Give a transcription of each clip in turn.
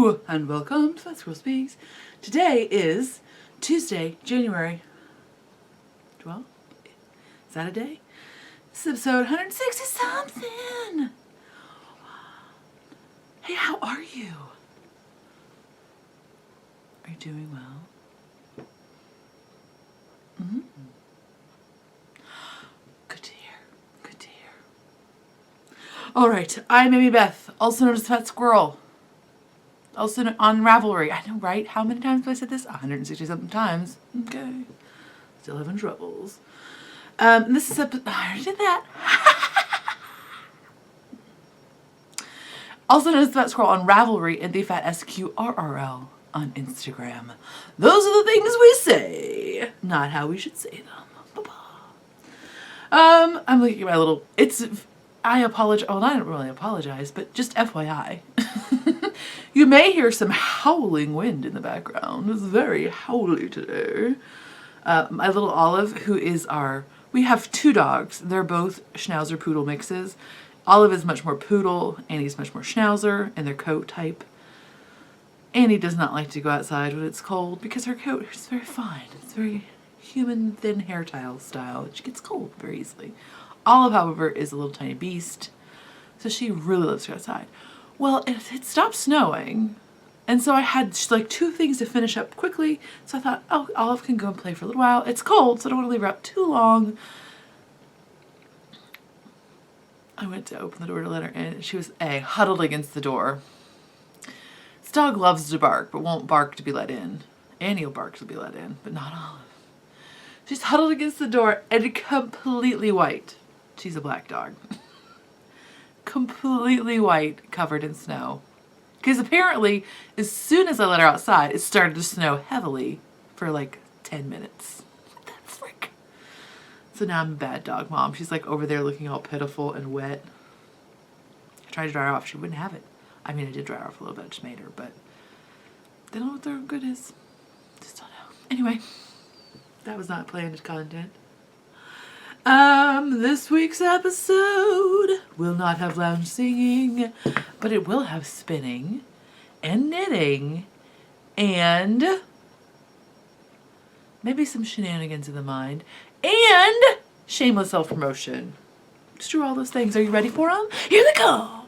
Hello and welcome to That Squirrel Speaks. Today is Tuesday, January 12th. Is that a day? This is episode 160 something. Hey, how are you? Are you doing well? Mm-hmm. Good to hear. Good to hear. All right, I'm Amy Beth, also known as Fat Squirrel. Also on Ravelry. I know, right? How many times have I said this? 160 something times. Okay. Still having troubles. This is episode... I already did that. Also known as the Fat Squirrel on Ravelry and the Fat SQRRL on Instagram. Those are the things we say, not how we should say them. I'm looking at my little... I apologize. Well, I don't really apologize, but just FYI. You may hear some howling wind in the background. It's very howly today. My little Olive, who is we have two dogs. They're both Schnauzer Poodle mixes. Olive is much more poodle, Annie's much more Schnauzer in their coat type. Annie does not like to go outside when it's cold because her coat is very fine. It's very human thin hair style. She gets cold very easily. Olive, however, is a little tiny beast, so she really loves to go outside. Well, it stopped snowing, and so I had like two things to finish up quickly, so I thought, oh, Olive can go and play for a little while. It's cold, so I don't want to leave her out too long. I went to open the door to let her in, and she was huddled against the door. This dog loves to bark, but won't bark to be let in. Annie will bark to be let in, but not Olive. She's huddled against the door and completely white. She's a black dog. Completely white, covered in snow. Because apparently, as soon as I let her outside, it started to snow heavily for like 10 minutes. What the frick? So now I'm a bad dog mom. She's like over there looking all pitiful and wet. I tried to dry her off. She wouldn't have it. I mean, I did dry her off a little bit. I just made her, but they don't know what their good is. Just don't know. Anyway, that was not planned content. This week's episode will not have lounge singing, but it will have spinning and knitting and maybe some shenanigans in the mind and shameless self-promotion. Just do all those things. Are you ready for them? Here they come.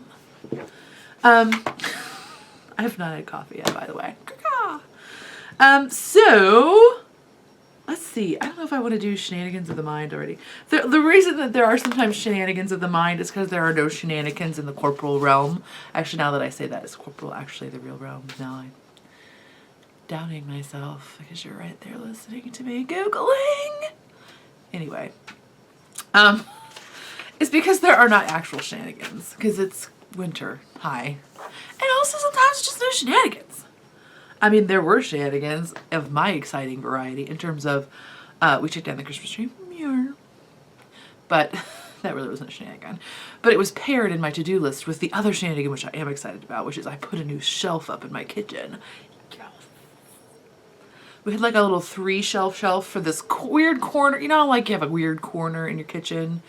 I have not had coffee yet, by the way. So let's see. I don't know if I want to do shenanigans of the mind already. The reason that there are sometimes shenanigans of the mind is because there are no shenanigans in the corporal realm. Actually, now that I say that, is corporal actually the real realm? Now I'm doubting myself because you're right there listening to me Googling. Anyway, it's because there are not actual shenanigans because it's winter. Hi. And also sometimes just no shenanigans. I mean, there were shenanigans of my exciting variety in terms of, we took down the Christmas tree, but that really wasn't a shenanigan. But it was paired in my to-do list with the other shenanigan, which I am excited about, which is I put a new shelf up in my kitchen. We had like a little 3-shelf for this weird corner. You know, like you have a weird corner in your kitchen.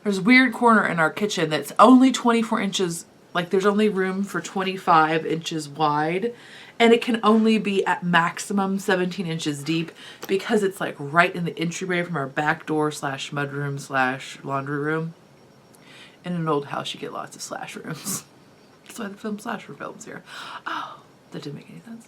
There's a weird corner in our kitchen that's only 24 inches, like there's only room for 25 inches wide. And it can only be at maximum 17 inches deep because it's like right in the entryway from our back door / mudroom / laundry room. In an old house, you get lots of slash rooms. That's why they film slasher films here. Oh, that didn't make any sense.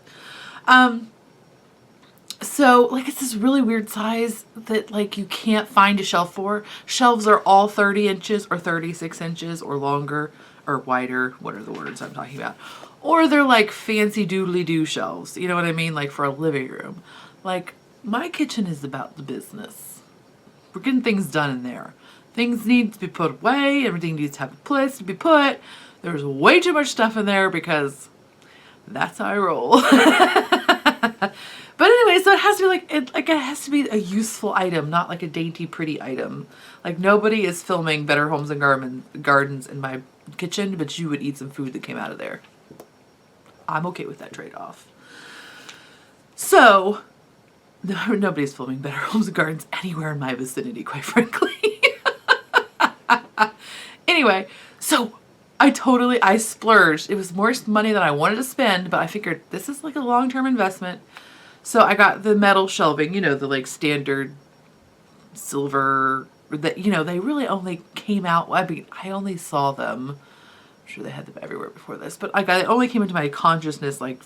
So like it's this really weird size that like you can't find a shelf for. Shelves are all 30 inches or 36 inches or longer or wider. What are the words I'm talking about? Or they're like fancy doodly-doo shelves. You know what I mean? Like for a living room. Like my kitchen is about the business. We're getting things done in there. Things need to be put away. Everything needs to have a place to be put. There's way too much stuff in there because that's how I roll. But anyway, so it has to be like it has to be a useful item, not like a dainty, pretty item. Like nobody is filming Better Homes and Gardens in my kitchen, but you would eat some food that came out of there. I'm okay with that trade-off. So, nobody's filming Better Homes and Gardens anywhere in my vicinity, quite frankly. Anyway, so I splurged. It was more money than I wanted to spend, but I figured this is like a long-term investment. So I got the metal shelving, you know, the like standard silver that, you know, they really only came out, I mean, I only saw them, I'm sure they had them everywhere before this, but like I only came into my consciousness like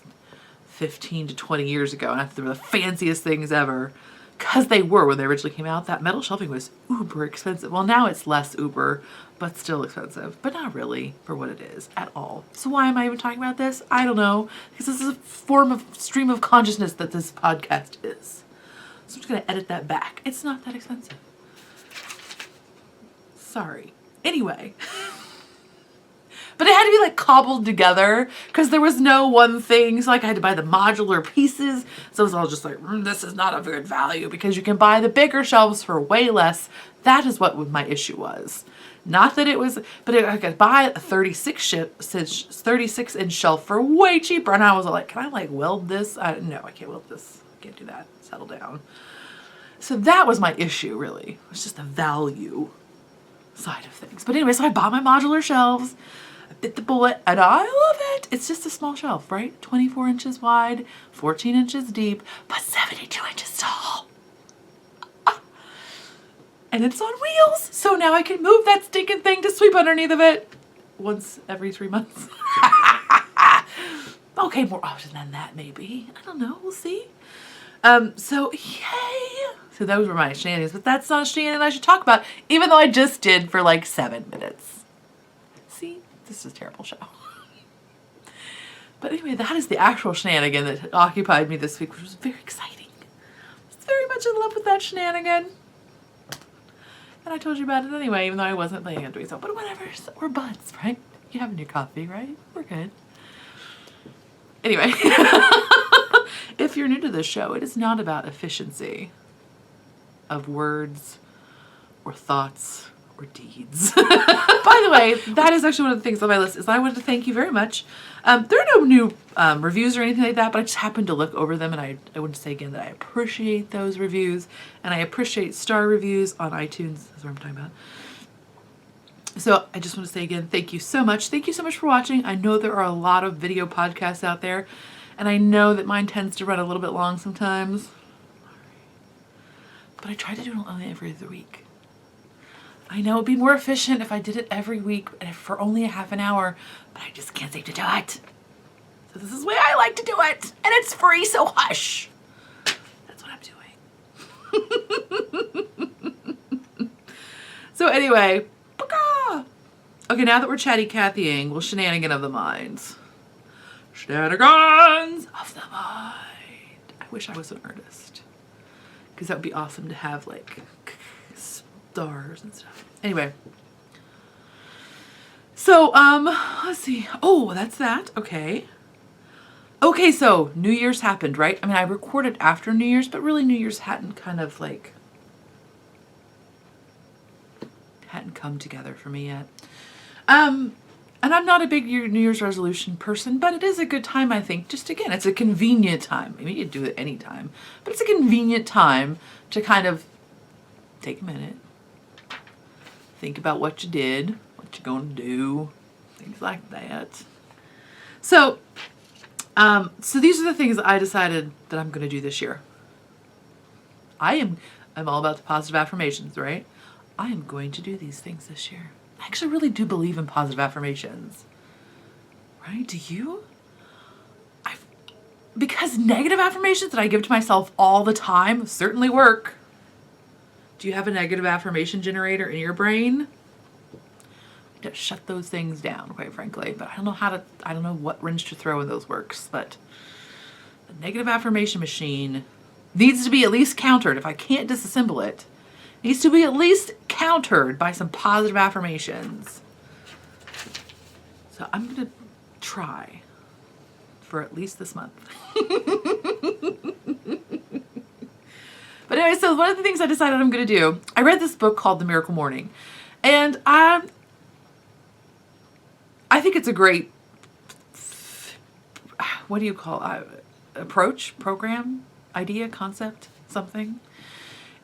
15 to 20 years ago, and I thought they were the fanciest things ever. Because they were when they originally came out. That metal shelving was uber expensive. Well, now it's less uber, but still expensive. But not really for what it is at all. So why am I even talking about this? I don't know. Because this is a stream of consciousness that this podcast is. So I'm just going to edit that back. It's not that expensive. Sorry. Anyway. But it had to be like cobbled together because there was no one thing. So like I had to buy the modular pieces. So it was all just like, this is not a good value because you can buy the bigger shelves for way less. That is what my issue was. Not that it was, but I could buy a 36-inch shelf for way cheaper. And I was like, can I like weld this? No, I can't weld this. I can't do that. Settle down. So that was my issue really. It was just the value side of things. But anyway, so I bought my modular shelves. I bit the bullet and I love it. It's just a small shelf, right? 24 inches wide, 14 inches deep, but 72 inches tall. And it's on wheels. So now I can move that stinking thing to sweep underneath of it once every 3 months. Okay, more often than that maybe. I don't know. We'll see. So yay. So those were my shenanigans, but that's not a shenanigan I should talk about, even though I just did for like 7 minutes. See? This is a terrible show. But anyway, that is the actual shenanigan that occupied me this week, which was very exciting. I was very much in love with that shenanigan. And I told you about it anyway, even though I wasn't planning on doing so. But whatever, we're buds, right? You having your coffee, right? We're good. Anyway, if you're new to this show, it is not about efficiency of words or thoughts or deeds. By the way, that is actually one of the things on my list is I wanted to thank you very much. There are no new reviews or anything like that, but I just happened to look over them and I want to say again that I appreciate those reviews and I appreciate star reviews on iTunes. That's what I'm talking about. So I just want to say again, thank you so much. Thank you so much for watching. I know there are a lot of video podcasts out there and I know that mine tends to run a little bit long sometimes, but I try to do it only every other week. I know it'd be more efficient if I did it every week for only a half an hour, but I just can't seem to do it. So this is the way I like to do it. And it's free, so hush. That's what I'm doing. So anyway, okay, now that we're chatty Cathying, we'll shenanigan of the minds. Shenanigans of the mind. I wish I was an artist. Because that would be awesome to have like stars and stuff. Anyway. So, let's see. Oh, that's that. Okay. Okay, so New Year's happened, right? I mean, I recorded after New Year's, but really New Year's hadn't come together for me yet. And I'm not a big New Year's resolution person, but it is a good time, I think. Just again, it's a convenient time. Maybe you could do it any time, but it's a convenient time to kind of take a minute, think about what you did, what you're going to do, things like that. So, so these are the things that I decided that I'm going to do this year. I'm all about the positive affirmations, right? I am going to do these things this year. I actually really do believe in positive affirmations. Right? Do you? Because negative affirmations that I give to myself all the time certainly work. Do you have a negative affirmation generator in your brain? Just shut those things down, quite frankly. But I don't know what wrench to throw in those works, but the negative affirmation machine needs to be at least countered. If I can't disassemble it, needs to be at least countered by some positive affirmations. So I'm going to try for at least this month. But anyway, so one of the things I decided I'm going to do, I read this book called The Miracle Morning. And I think it's a great, what do you call it? Approach, program, idea, concept, something.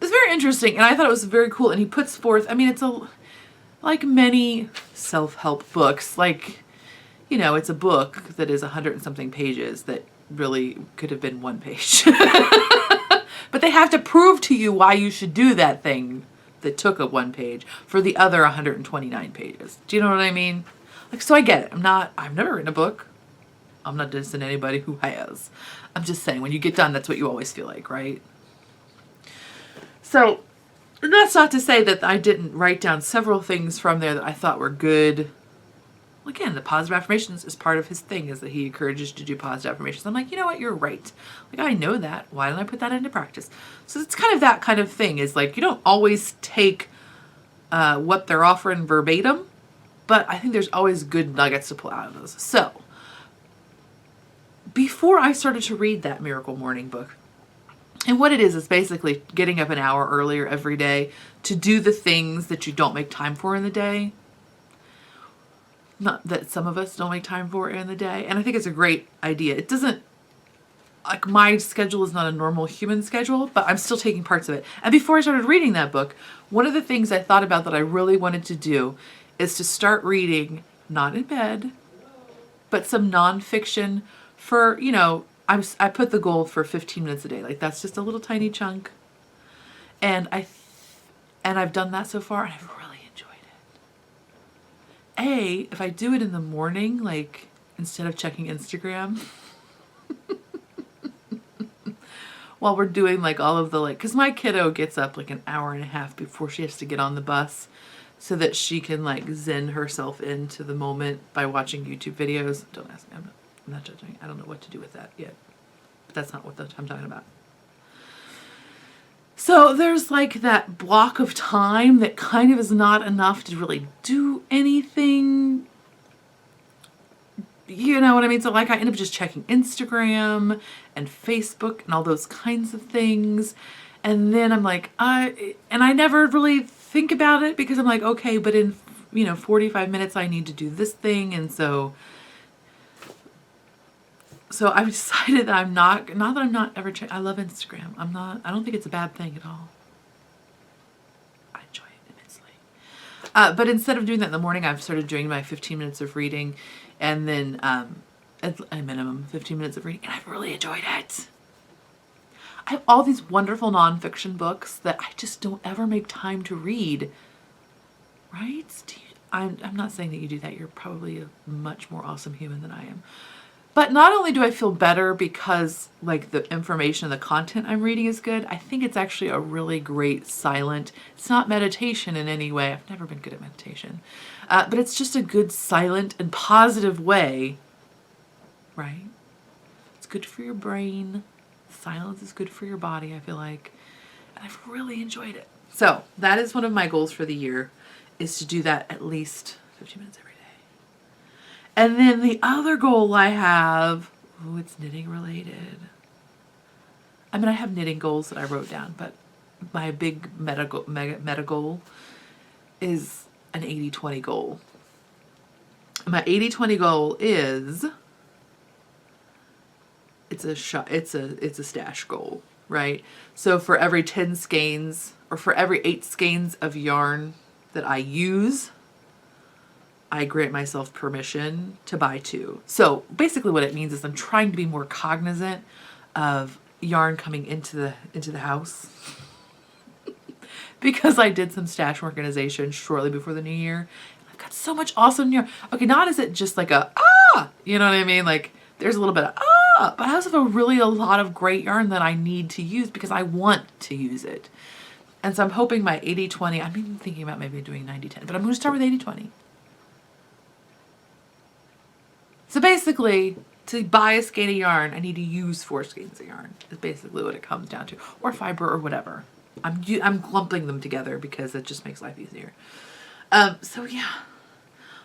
It's very interesting, and I thought it was very cool. And he puts forth, I mean, like many self-help books, like, you know, it's a book that is 100 and something pages that really could have been 1 page. But they have to prove to you why you should do that thing that took a 1 page for the other 129 pages. Do you know what I mean? Like, so I get it. I've never written a book. I'm not dissing anybody who has. I'm just saying, when you get done, that's what you always feel like, right? So that's not to say that I didn't write down several things from there that I thought were good. Again, the positive affirmations is part of his thing, is that he encourages you to do positive affirmations. I'm like, you know what, you're right. Like, I know that. Why don't I put that into practice? So it's kind of that kind of thing, is like, you don't always take what they're offering verbatim, but I think there's always good nuggets to pull out of those. So before I started to read that Miracle Morning book, and what it is basically getting up an hour earlier every day to do the things that you don't make time for in the day. Not that some of us don't make time for in the day. And I think it's a great idea. It doesn't, like, my schedule is not a normal human schedule, but I'm still taking parts of it. And before I started reading that book, one of the things I thought about that I really wanted to do is to start reading, not in bed, but some nonfiction for, you know, I put the goal for 15 minutes a day. Like, that's just a little tiny chunk. And I've done that so far, and I've really enjoyed it. If I do it in the morning, like, instead of checking Instagram, while we're doing, like, all of the, like, because my kiddo gets up, like, an hour and a half before she has to get on the bus so that she can, like, zen herself into the moment by watching YouTube videos. Don't ask me. I'm not judging. I don't know what to do with that yet. But that's not what I'm talking about. So there's, like, that block of time that kind of is not enough to really do anything. You know what I mean? So, like, I end up just checking Instagram and Facebook and all those kinds of things. And then I'm like, I never really think about it, because I'm like, okay, but in, 45 minutes I need to do this thing. And so I've decided that I'm not that I'm not ever checking. I love Instagram. I don't think it's a bad thing at all. I enjoy it immensely. But instead of doing that in the morning, I've started doing my 15 minutes of reading, and then at a minimum 15 minutes of reading, and I've really enjoyed it. I have all these wonderful nonfiction books that I just don't ever make time to read. Right? I'm not saying that you do that. You're probably a much more awesome human than I am. But not only do I feel better because, like, the information and the content I'm reading is good, I think it's actually a really great silent, it's not meditation in any way. I've never been good at meditation. But it's just a good silent and positive way, right? It's good for your brain. Silence is good for your body, I feel like. And I've really enjoyed it. So that is one of my goals for the year, is to do that at least 15 minutes every day. And then the other goal I have, it's knitting related. I mean, I have knitting goals that I wrote down, but my big meta goal is an 80-20 goal. My 80-20 goal is, it's a stash goal, right? So for every 10 skeins, or for every 8 skeins of yarn that I use, I grant myself permission to buy 2. So basically what it means is I'm trying to be more cognizant of yarn coming into the house. Because I did some stash organization shortly before the new year. I've got so much awesome yarn. Okay, not is it just like you know what I mean? Like, there's a little bit of but I also have a lot of great yarn that I need to use because I want to use it. And so I'm hoping my 80-20, I'm even thinking about maybe doing 90-10, but I'm going to start with 80-20. So basically, to buy a skein of yarn, I need to use 4 skeins of yarn. Is basically what it comes down to, or fiber, or whatever. I'm lumping them together because it just makes life easier. So yeah,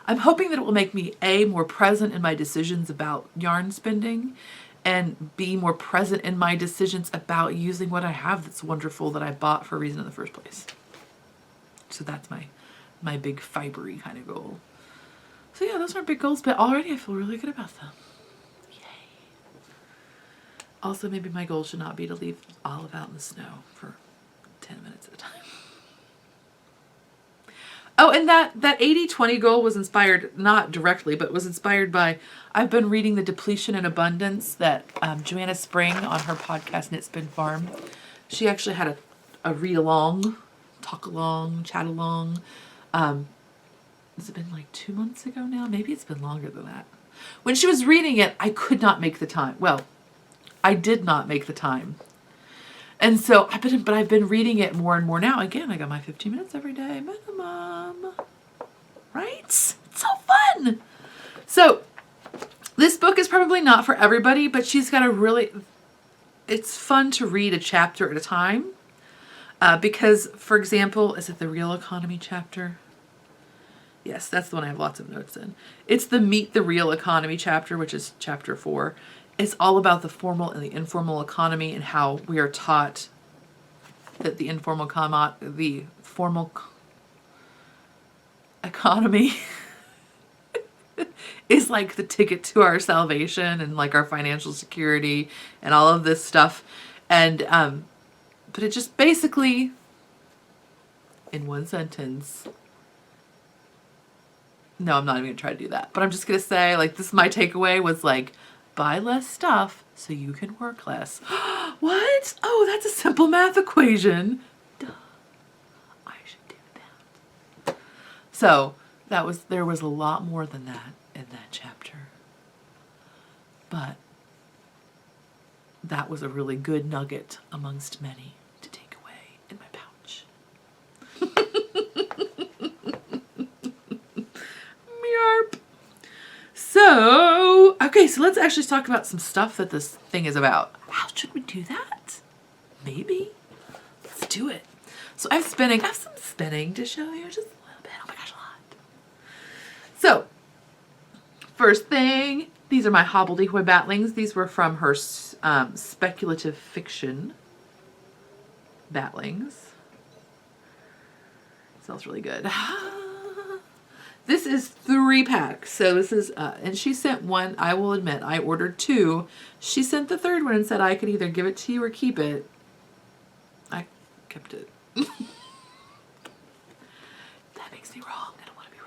I'm hoping that it will make me A, more present in my decisions about yarn spending, and B, more present in my decisions about using what I have that's wonderful that I bought for a reason in the first place. So that's my big fibery kind of goal. So yeah, those are big goals, but already I feel really good about them. Yay. Also, maybe my goal should not be to leave Olive out in the snow for 10 minutes at a time. Oh, and that 80-20 goal was inspired, not directly, but was inspired by, I've been reading the Depletion and Abundance that Joanna Spring on her podcast, Nome Spun Farm. She actually had a read along, talk along, chat along. Has it been like 2 months ago now? Maybe it's been longer than that. When she was reading it, I could not make the time. Well, I did not make the time. And so I've been reading it more and more now. Again, I got my 15 minutes every day minimum. Right? It's so fun. So this book is probably not for everybody, but she's got it's fun to read a chapter at a time. Because, for example, is it the Real Economy chapter? Yes, that's the one I have lots of notes in. It's the Meet the Real Economy chapter, which is chapter 4. It's all about the formal and the informal economy and how we are taught that the formal economy is like the ticket to our salvation and like our financial security and all of this stuff. And, but it just basically, in one sentence, no, I'm not even going to try to do that. But I'm just going to say, like, this, my takeaway was like, buy less stuff so you can work less. What? Oh, that's a simple math equation. Duh. I should do that. So there was a lot more than that in that chapter. But that was a really good nugget amongst many to take away in my pouch. Yarp. So, okay, so let's actually talk about some stuff that this thing is about. How should we do that? Maybe. Let's do it. So I have some spinning to show you, just a little bit. Oh my gosh, a lot. So, first thing, these are my hobbledehoy batlings. These were from her speculative fiction batlings. Smells really good. This is 3 packs. So this is, and she sent one. I will admit, I ordered 2. She sent the 3rd one and said I could either give it to you or keep it. I kept it. That makes me wrong. I don't want to be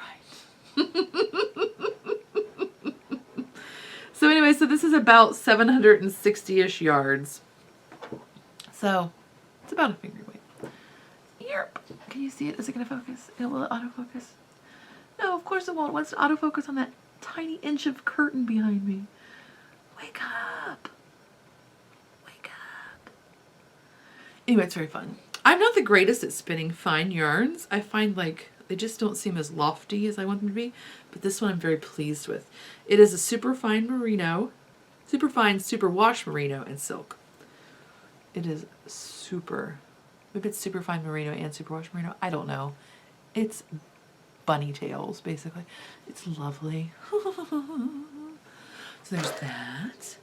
right. So anyway, so this is about 760-ish yards. So it's about a finger weight. Yerp. Can you see it? Is it going to focus? Will it autofocus? No, of course it won't. It wants to autofocus on that tiny inch of curtain behind me. Wake up. Wake up. Anyway, it's very fun. I'm not the greatest at spinning fine yarns. I find like they just don't seem as lofty as I want them to be. But this one I'm very pleased with. It is a super fine merino, super fine, super wash merino and silk. It is super, maybe it's super fine merino and super wash merino. I don't know. It's bunny tails, basically. It's lovely. So there's that.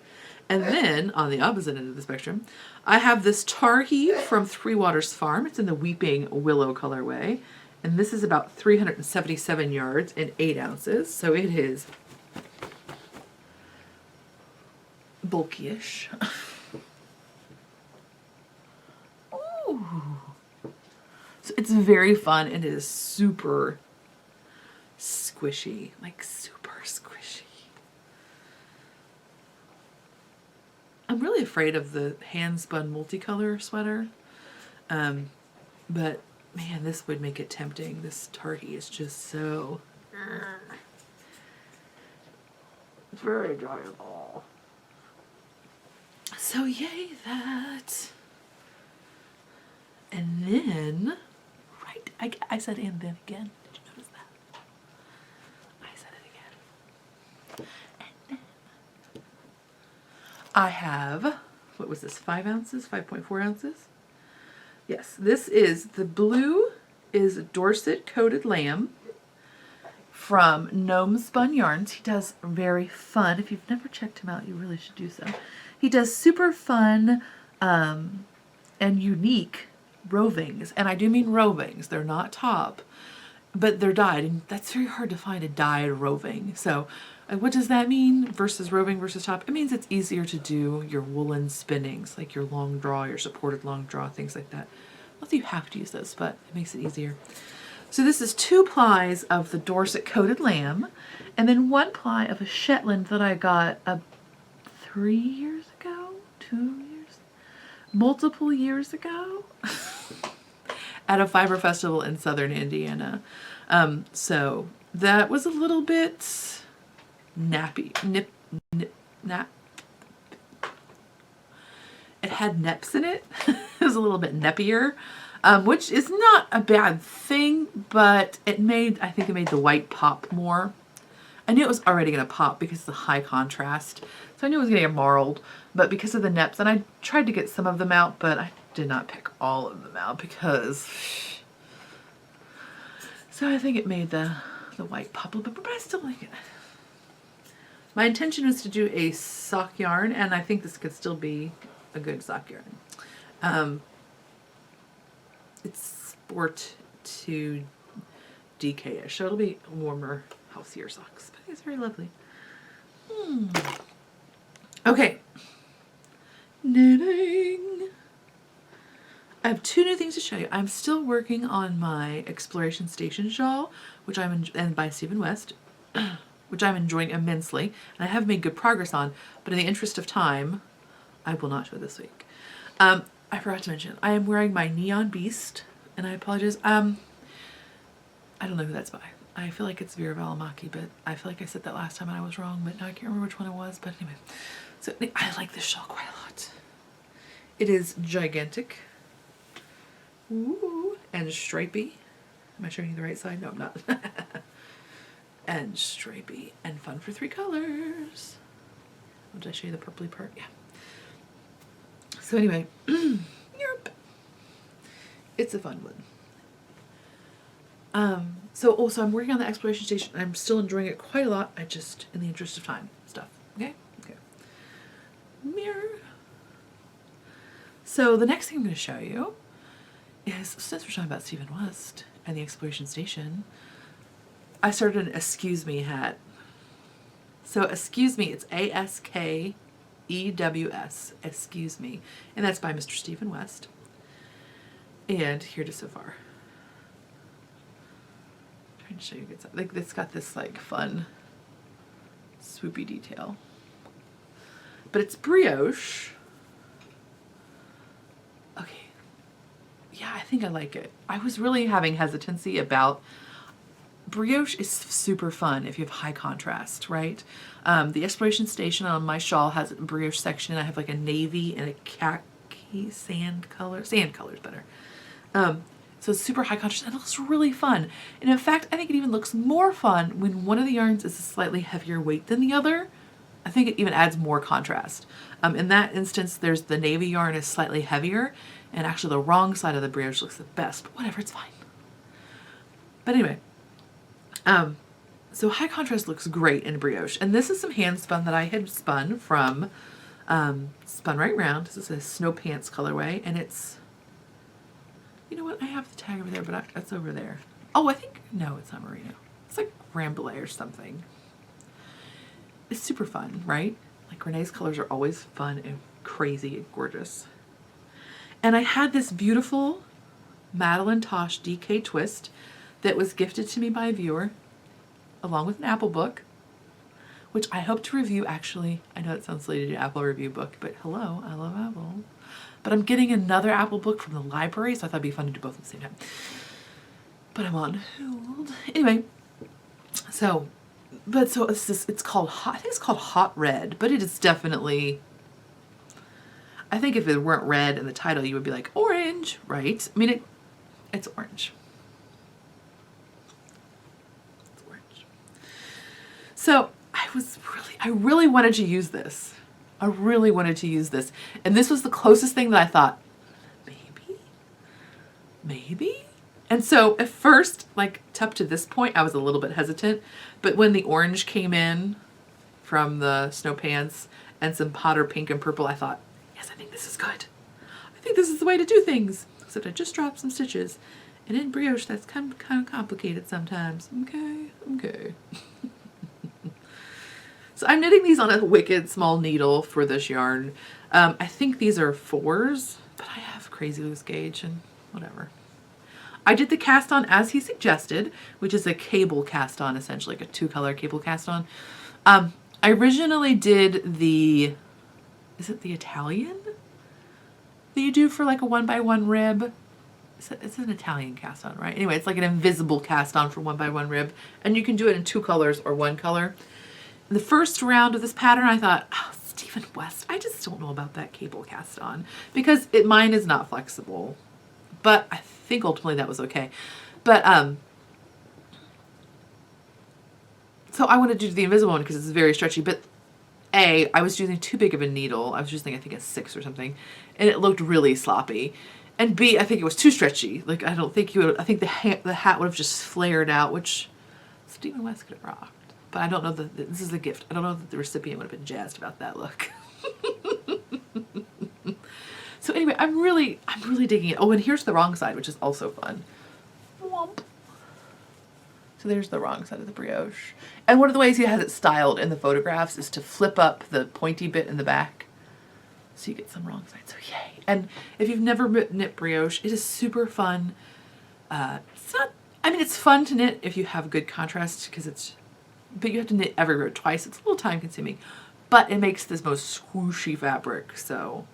And then, on the opposite end of the spectrum, I have this Tarhi from Three Waters Farm. It's in the Weeping Willow colorway. And this is about 377 yards and 8 ounces. So it is bulky-ish. Ooh. So it's very fun and it is super squishy, like super squishy. I'm really afraid of the hand-spun multicolor sweater, but man, this would make it tempting. This Tarhi is just so it's very enjoyable. So yay that. And then, right, I said and then again. Did you notice that? I said it again. And then I have, what was this, 5 ounces, 5.4 ounces? Yes, this is, the blue is Dorset Coated Lamb from Nome Spun Yarns. He does very fun, if you've never checked him out, you really should do so. He does super fun and unique rovings, and I do mean rovings. They're not top, but they're dyed, and that's very hard to find a dyed roving. So what does that mean versus roving versus top? It means it's easier to do your woolen spinnings, like your long draw, your supported long draw, things like that. Not that you have to use those, but it makes it easier. So this is 2 plies of the Dorset coated lamb, and then 1 ply of a Shetland that I got 3 years ago, 2 years, multiple years ago at a fiber festival in southern Indiana. So that was a little bit nappy. It had neps in it. It was a little bit neppier, which is not a bad thing, but I think it made the white pop more. I knew it was already going to pop because of the high contrast, so I knew it was going to get marled, but because of the neps, and I tried to get some of them out, but I did not pick all of them out because, so I think it made the white pop a little bit, but I still like it. My intention was to do a sock yarn, and I think this could still be a good sock yarn. It's sport to DK-ish, so it'll be warmer, healthier socks, but it's very lovely. Okay, knitting. I have 2 new things to show you. I'm still working on my Exploration Station shawl, which and by Stephen West, which I'm enjoying immensely, and I have made good progress on, but in the interest of time, I will not show this week. I forgot to mention, I am wearing my Neon Beast, and I apologize. I don't know who that's by. I feel like it's Vera Valimaki, but I feel like I said that last time and I was wrong, but now I can't remember which one it was. But anyway, so I like this shawl quite a lot. It is gigantic. Ooh, and stripey. Am I showing you the right side? No, I'm not. And stripey and fun for 3 colors. Oh, did I show you the purpley part? Yeah. So anyway, yep. It's a fun one. So also I'm working on the Exploration Station. I'm still enjoying it quite a lot. I just, in the interest of time, stuff. Okay? Okay. Mirror. So the next thing I'm going to show you is, since we're talking about Stephen West and the Exploration Station, I started an Excuse Me hat. So Excuse Me, it's ASKEWS, Excuse Me, and that's by Mr. Stephen West. And here it is so far. I'm trying to show you good stuff. Like, it's got this like fun swoopy detail, but it's brioche. Okay, yeah, I think I like it. I was really having hesitancy about brioche. Is super fun if you have high contrast, right? The Exploration Station on my shawl has a brioche section, and I have like a navy and a khaki sand color's better. So it's super high contrast and it looks really fun. And in fact, I think it even looks more fun when one of the yarns is a slightly heavier weight than the other. I think it even adds more contrast. In that instance, there's the navy yarn is slightly heavier, and actually the wrong side of the brioche looks the best, but whatever, it's fine. But anyway, so high contrast looks great in brioche. And this is some hand spun that I had spun from Spun Right Round. This is a Snow Pants colorway, and it's, you know what, I have the tag over there, but it's over there. Oh, I think, no, it's not merino. It's like Rambouillet or something. It's super fun, right? Like Renee's colors are always fun and crazy and gorgeous. And I had this beautiful Madeline Tosh DK twist that was gifted to me by a viewer, along with an Apple book, which I hope to review. Actually, I know it sounds silly to do Apple review book, but hello, I love Apple. But I'm getting another Apple book from the library, so I thought it'd be fun to do both at the same time. But I'm on hold. Anyway, so it's called Hot. I think it's called Hot Red, but it is definitely, I think if it weren't red in the title, you would be like orange, right? I mean, it's orange. It's orange. So I really wanted to use this. I really wanted to use this. And this was the closest thing that I thought, maybe? And so at first, like up to this point, I was a little bit hesitant. But when the orange came in from the Snow Pants and some Potter pink and purple, I thought, yes, I think this is good. I think this is the way to do things. Except I just dropped some stitches. And in brioche, that's kind of complicated sometimes. Okay. So I'm knitting these on a wicked small needle for this yarn. I think these are 4s, but I have crazy loose gauge and whatever. I did the cast on as he suggested, which is a cable cast on, essentially, like a 2-color cable cast on. I originally did is it the Italian that you do for like a 1x1 rib? It's an Italian cast on, right? Anyway, it's like an invisible cast on for 1x1 rib, and you can do it in 2 colors or 1 color. In the first round of this pattern, I thought, oh, Stephen West, I just don't know about that cable cast on, because mine is not flexible, but I think ultimately that was okay. But so I wanted to do the invisible one because it's very stretchy, but I was using too big of a needle. I was using, I think, a 6 or something, and it looked really sloppy. And B, I think it was too stretchy. Like, I don't think I think the hat would have just flared out, which Stephen West could have rocked. But I don't know this is a gift. I don't know that the recipient would have been jazzed about that look. So anyway, I'm really digging it. Oh, and here's the wrong side, which is also fun. Womp. So there's the wrong side of the brioche. And one of the ways he has it styled in the photographs is to flip up the pointy bit in the back, so you get some wrong side. So yay. And if you've never knit brioche, it is super fun. It's fun to knit if you have good contrast, but you have to knit every row twice. It's a little time consuming, but it makes this most swooshy fabric. So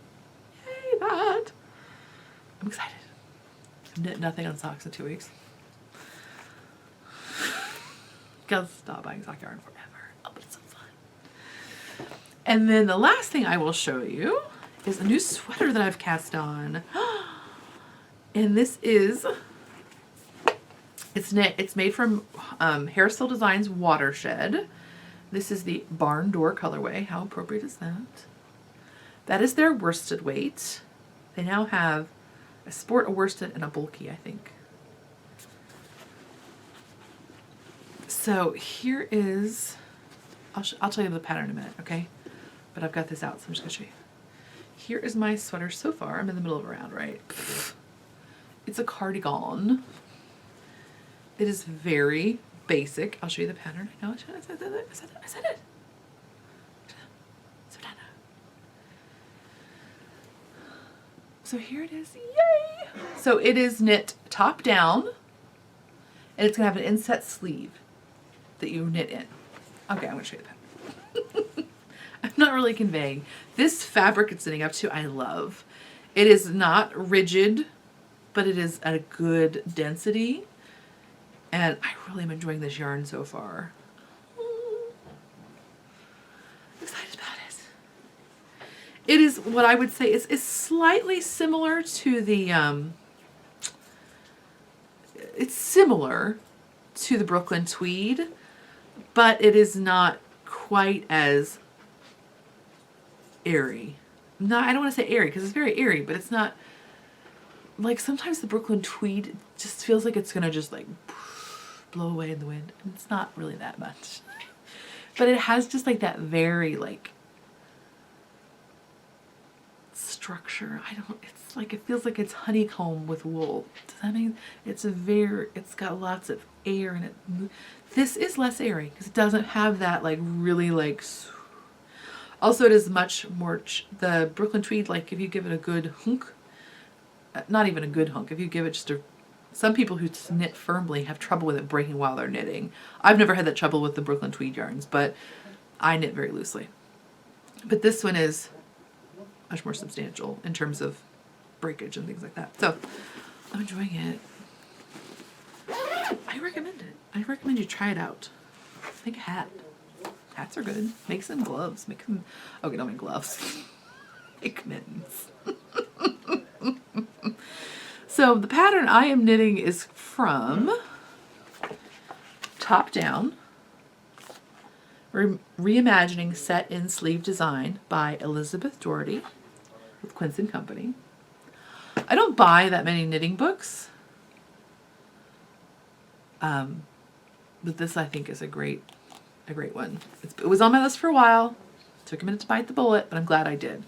yay that. I'm excited. I've knit nothing on socks in 2 weeks. Gotta stop buying sock yarn forever. Oh, but it's so fun. And then the last thing I will show you is a new sweater that I've cast on. And this is, it's made from Hairstyle Designs Watershed. This is the barn door colorway. How appropriate is that? That is their worsted weight. They now have a sport, a worsted, and a bulky, I think. So here is, I'll tell you the pattern in a minute, okay? But I've got this out, so I'm just gonna show you. Here is my sweater so far. I'm in the middle of a round, right? It's a cardigan. It is very basic. I'll show you the pattern. I know, I said it. So here it is, yay! So it is knit top down, and it's gonna have an inset sleeve that you knit in. Okay, I'm gonna show you the pattern. I'm not really conveying. This fabric it's knitting up to, I love. It is not rigid, but it is at a good density. And I really am enjoying this yarn so far. I'm excited about it. It is what I would say is slightly similar to the, it's similar to the Brooklyn tweed, but it is not quite as airy. No, I don't want to say airy because it's very airy, but it's not, like sometimes the Brooklyn tweed just feels like it's gonna just like blow away in the wind. And it's not really that much. But it has just like that very like structure. It's like, it feels like it's honeycomb with wool. Does that mean it's got lots of air in it. This is less airy because it doesn't have that like really like, also it is much more, the Brooklyn tweed, like if you give it a good hunk, not even a good hunk, if you give it just some people who knit firmly have trouble with it breaking while they're knitting. I've never had that trouble with the Brooklyn tweed yarns, but I knit very loosely. But this one is much more substantial in terms of breakage and things like that. So I'm enjoying it. I recommend it. I recommend you try it out. Make a hat. Hats are good. Make some gloves. Make them, okay, don't make gloves. Make mittens. So the pattern I am knitting is from Top Down, Reimagining Set in Sleeve Design by Elizabeth Doherty with Quince & Company. I don't buy that many knitting books, but this I think is a great one. It was on my list for a while. Took a minute to bite the bullet, but I'm glad I did.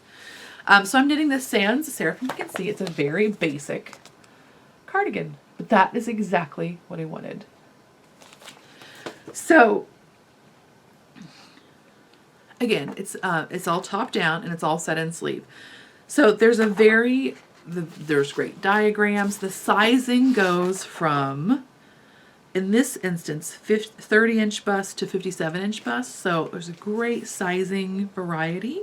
So I'm knitting this Sans Seraphim. You can see it's a very basic cardigan, but that is exactly what I wanted. So again, it's all top down and it's all set in sleeve. So there's a very there's great diagrams. The sizing goes from, in this instance, 30-inch bust to 57-inch bust. So there's a great sizing variety.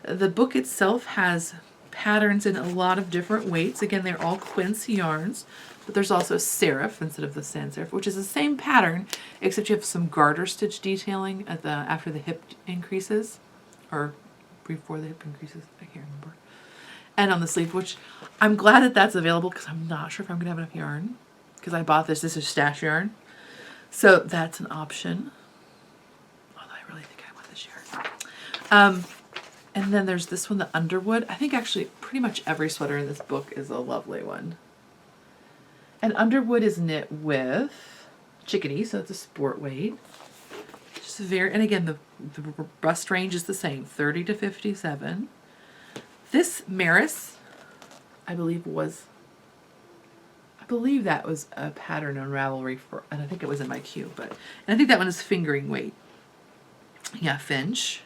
The book itself has patterns in a lot of different weights. Again, they're all quince yarns, but there's also serif instead of the sans serif, which is the same pattern, except you have some garter stitch detailing at after the hip increases, or before the hip increases, I can't remember. And on the sleeve, which I'm glad that that's available because I'm not sure if I'm going to have enough yarn, because I bought this. This is stash yarn. So that's an option. Although I really think I want this yarn. And then there's this one, the Underwood. I think actually pretty much every sweater in this book is a lovely one. And Underwood is knit with chickadee, so it's a sport weight. Just very, and again, the bust range is the same, 30 to 57. This Maris, I believe that was a pattern on Ravelry for, and I think it was in my queue, and I think that one is fingering weight. Yeah, Finch.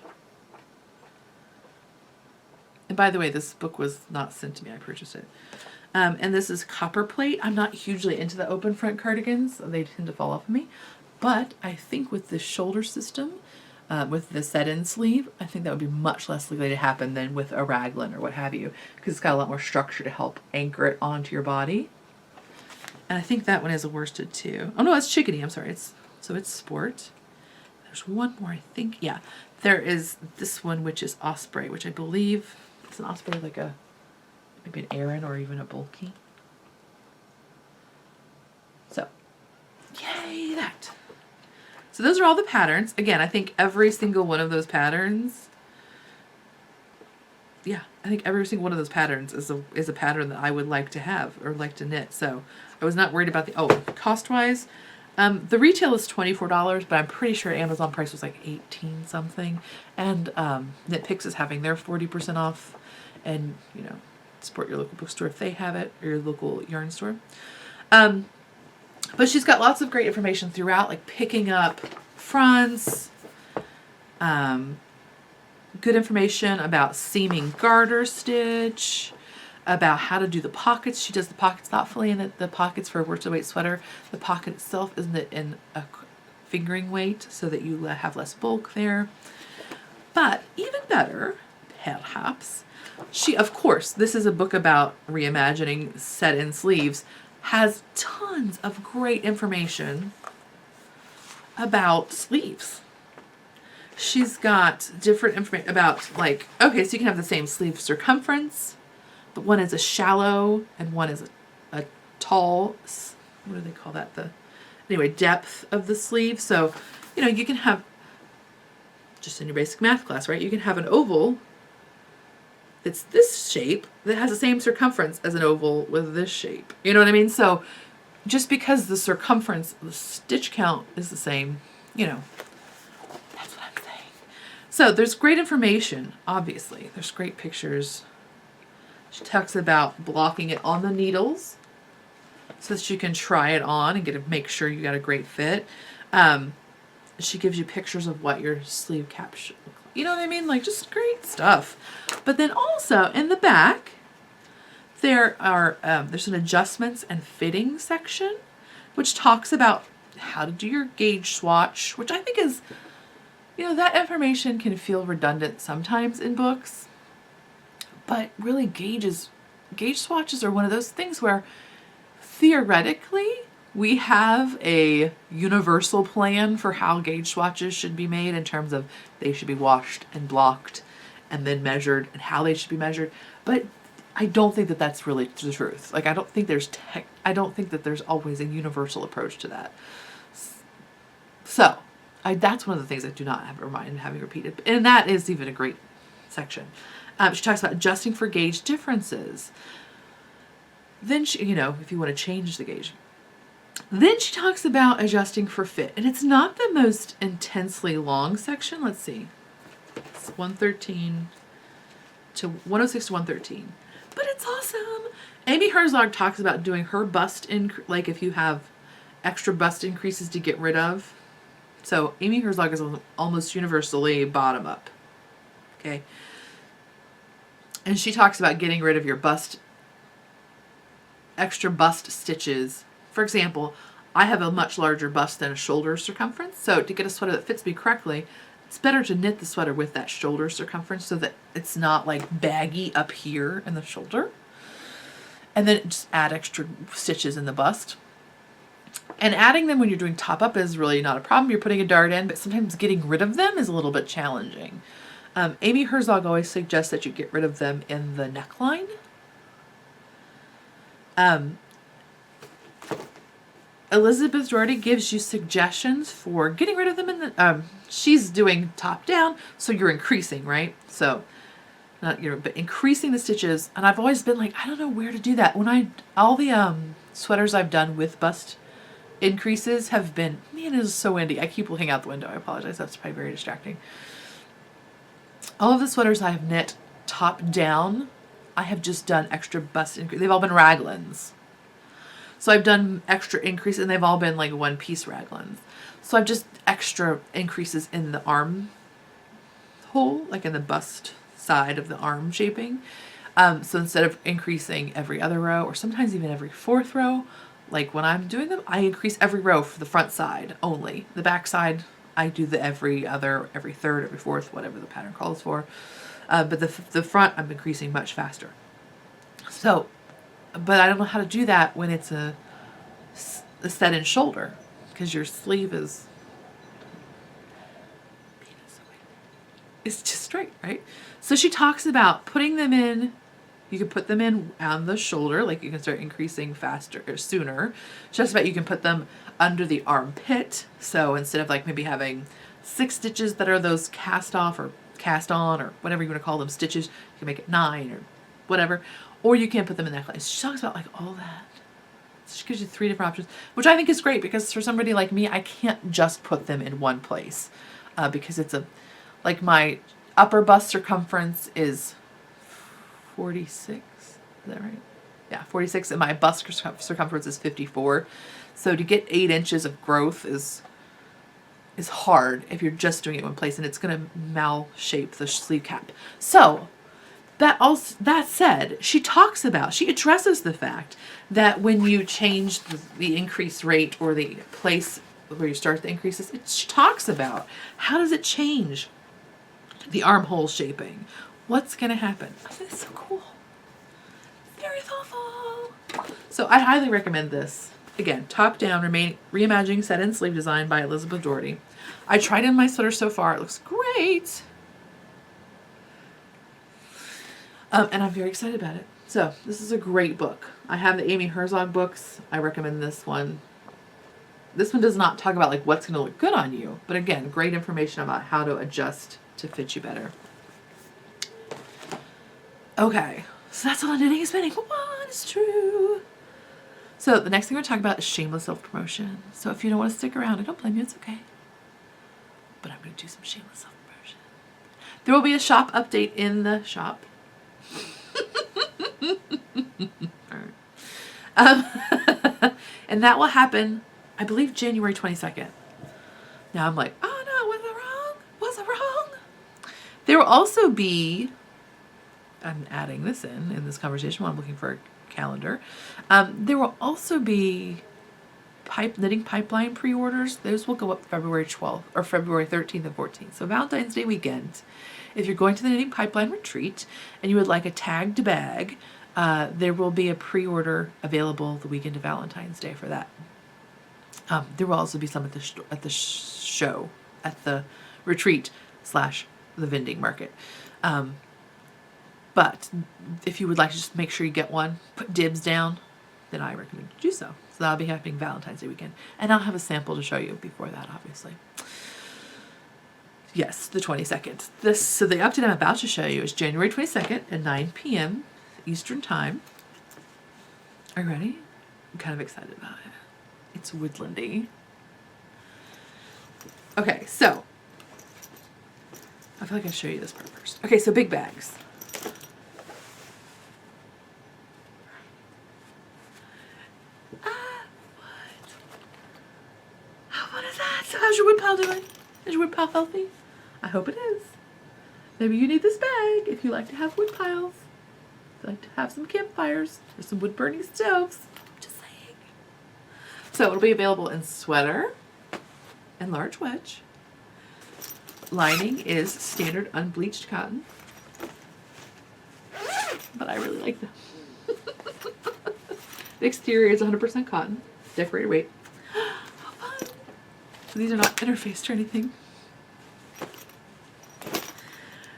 And by the way, this book was not sent to me, I purchased it. And this is copper plate. I'm not hugely into the open front cardigans. They tend to fall off of me. But I think with the shoulder system, with the set-in sleeve, I think that would be much less likely to happen than with a raglan or what have you, because it's got a lot more structure to help anchor it onto your body. And I think that one is a worsted too. Oh no, it's chickadee, I'm sorry. So it's sport. There's one more, I think. Yeah, there is this one, which is osprey, which I believe it's an osprey, like maybe an Aran or even a bulky. So, yay, that. So those are all the patterns. Again, I think every single one of those patterns, yeah, I think every single one of those patterns is a pattern that I would like to have or like to knit. So I was not worried about cost-wise. The retail is $24, but I'm pretty sure Amazon price was like 18 something. And Knit Picks is having their 40% off. And, you know, support your local bookstore if they have it, or your local yarn store. But she's got lots of great information throughout, like picking up fronts, good information about seaming garter stitch, about how to do the pockets. She does the pockets thoughtfully, and the pockets for a worsted weight sweater, the pocket itself isn't in a fingering weight so that you have less bulk there. But even better, perhaps, of course, this is a book about reimagining set-in sleeves, has tons of great information about sleeves. She's got different information about, like, okay, so you can have the same sleeve circumference, but one is a shallow and one is a tall, what do they call that? Anyway, depth of the sleeve. So, you know, you can have, just in your basic math class, right? You can have an oval that's this shape that has the same circumference as an oval with this shape. You know what I mean? So just because the circumference, the stitch count is the same, you know, that's what I'm saying. So there's great information, obviously. There's great pictures. She talks about blocking it on the needles so that you can try it on and make sure you got a great fit. She gives you pictures of what your sleeve cap should look like. You know what I mean? Like, just great stuff. But then also in the back, there's an adjustments and fitting section, which talks about how to do your gauge swatch, which I think is, you know, that information can feel redundant sometimes in books. But really, gauge swatches are one of those things where theoretically we have a universal plan for how gauge swatches should be made in terms of they should be washed and blocked and then measured and how they should be measured. But I don't think that that's really the truth. Like, I don't think that there's always a universal approach to that. So that's one of the things I do not have in having repeated. And that is even a great section. She talks about adjusting for gauge differences. Then she, you know, if you want to change the gauge. Then she talks about adjusting for fit. And it's not the most intensely long section. Let's see. It's 106 to 113. But it's awesome. Amy Herzog talks about doing her bust like if you have extra bust increases to get rid of. So Amy Herzog is almost universally bottom up. Okay. And she talks about getting rid of your bust extra bust stitches. For example, I have a much larger bust than a shoulder circumference, so to get a sweater that fits me correctly, it's better to knit the sweater with that shoulder circumference so that it's not like baggy up here in the shoulder. And then just add extra stitches in the bust. And adding them when you're doing top up is really not a problem. You're putting a dart in, but sometimes getting rid of them is a little bit challenging. Amy Herzog always suggests that you get rid of them in the neckline. Elizabeth Doherty gives you suggestions for getting rid of them in the, she's doing top down, so you're increasing, right? So, not, but increasing the stitches. And I've always been like, I don't know where to do that. When all the sweaters I've done with bust increases have been, man, it is so windy. I keep looking out the window. I apologize. That's probably very distracting. All of the sweaters I have knit top down, I have just done extra bust increase. They've all been raglans. So I've done extra increase, and they've all been like one piece raglans. So I've just extra increases in the arm hole, like in the bust side of the arm shaping. So instead of increasing every other row, or sometimes even every fourth row, like when I'm doing them, I increase every row for the front side only. The back side, I do the every other, every third, every fourth, whatever the pattern calls for. But the front, I'm increasing much faster. So, but I don't know how to do that when it's a set in shoulder, because your sleeve is, it's just straight, right? So she talks about putting them in. You can put them in on the shoulder, like you can start increasing faster or sooner. Just about you can put them under the armpit. So instead of like maybe having 6 stitches that are those cast off or cast on or whatever you want to call them stitches, you can make it 9 or whatever. Or you can put them in the neckline. She talks about like all that. She gives you 3 different options, which I think is great because for somebody like me, I can't just put them in one place because it's like my upper bust circumference is 46, is that right? Yeah, 46, and my bust circumference is 54. So to get 8 inches of growth is hard if you're just doing it in one place, and it's going to mal-shape the sleeve cap. So that said, she addresses the fact that when you change the increase rate or the place where you start the increases, she talks about how does it change the armhole shaping. What's going to happen? I think it's so cool. Very thoughtful. So I highly recommend this. Again, top down, reimagining set and sleeve design by Elizabeth Doherty. I tried it in my sweater so far. It looks great. And I'm very excited about it. So this is a great book. I have the Amy Herzog books. I recommend this one. This one does not talk about like what's going to look good on you. But again, great information about how to adjust to fit you better. Okay, so that's all on knitting and spinning. Come on, it's true. So the next thing we're talking about is shameless self-promotion. So if you don't want to stick around, I don't blame you, it's okay. But I'm going to do some shameless self-promotion. There will be a shop update in the shop. All right. And that will happen, I believe, January 22nd. Now I'm like, oh no, was I wrong? Was I wrong? There will also be, I'm adding this in this conversation while I'm looking for a calendar. There will also be knitting pipeline pre-orders. Those will go up February 12th or February 13th and 14th. So Valentine's Day weekend. If you're going to the knitting pipeline retreat and you would like a tagged bag, there will be a pre-order available the weekend of Valentine's Day for that. There will also be some at the show, at the retreat / the vending market. But if you would like to just make sure you get one, put dibs down, then I recommend you do so. So that'll be happening Valentine's Day weekend. And I'll have a sample to show you before that, obviously. Yes, the 22nd. So the update I'm about to show you is January 22nd at 9 p.m. Eastern Time. Are you ready? I'm kind of excited about it. It's woodlandy. Okay, so I feel like I should show you this part first. Okay, so big bags. So how's your wood pile doing? Is your wood pile healthy? I hope it is. Maybe you need this bag if you like to have wood piles. I like to have some campfires or some wood burning stoves. Just saying. So it'll be available in sweater and large wedge. Lining is standard unbleached cotton. But I really like them. The exterior is 100% cotton. Decorated weight. How fun! So these are not interfaced or anything.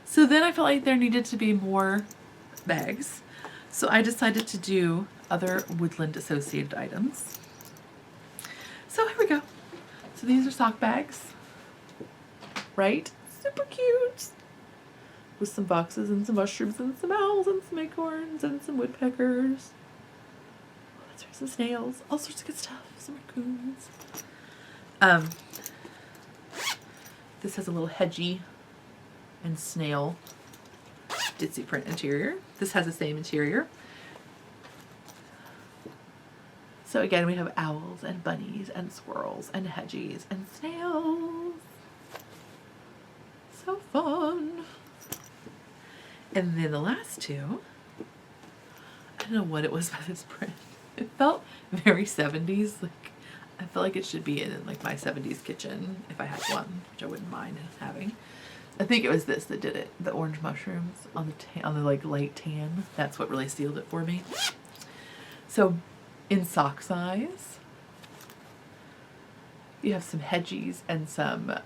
So then I felt like there needed to be more bags. So I decided to do other woodland associated items. So here we go. So these are sock bags. Right? Super cute. With some boxes and some mushrooms and some owls and some acorns and some woodpeckers. There's some snails, all sorts of good stuff. Some raccoons. This has a little hedgy and snail ditzy print interior. This has the same interior. So again, we have owls and bunnies and squirrels and hedgies and snails. So fun. And then the last two, I don't know what it was about this print. It felt very 70s. Like I felt like it should be in like my 70s kitchen if I had one, which I wouldn't mind having. I think it was this that did it. The orange mushrooms on the like light tan. That's what really sealed it for me. So in sock size, you have some hedgies and some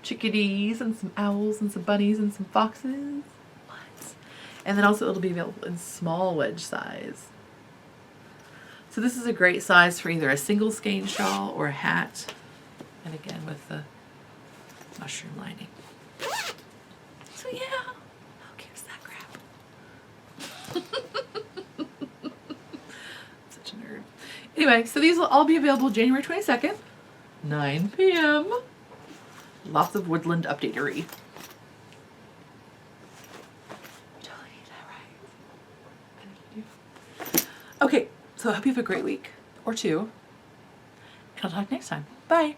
chickadees and some owls and some bunnies and some foxes. What? And then also it'll be available in small wedge size. So this is a great size for either a single skein shawl or a hat. And again with the mushroom lining. So yeah, how cute is that crap? Such a nerd. Anyway, so these will all be available January 22nd, 9 p.m. Lots of woodland updatery. Totally need that right. I think you do. Okay, so I hope you have a great week or two. And I'll talk next time. Bye.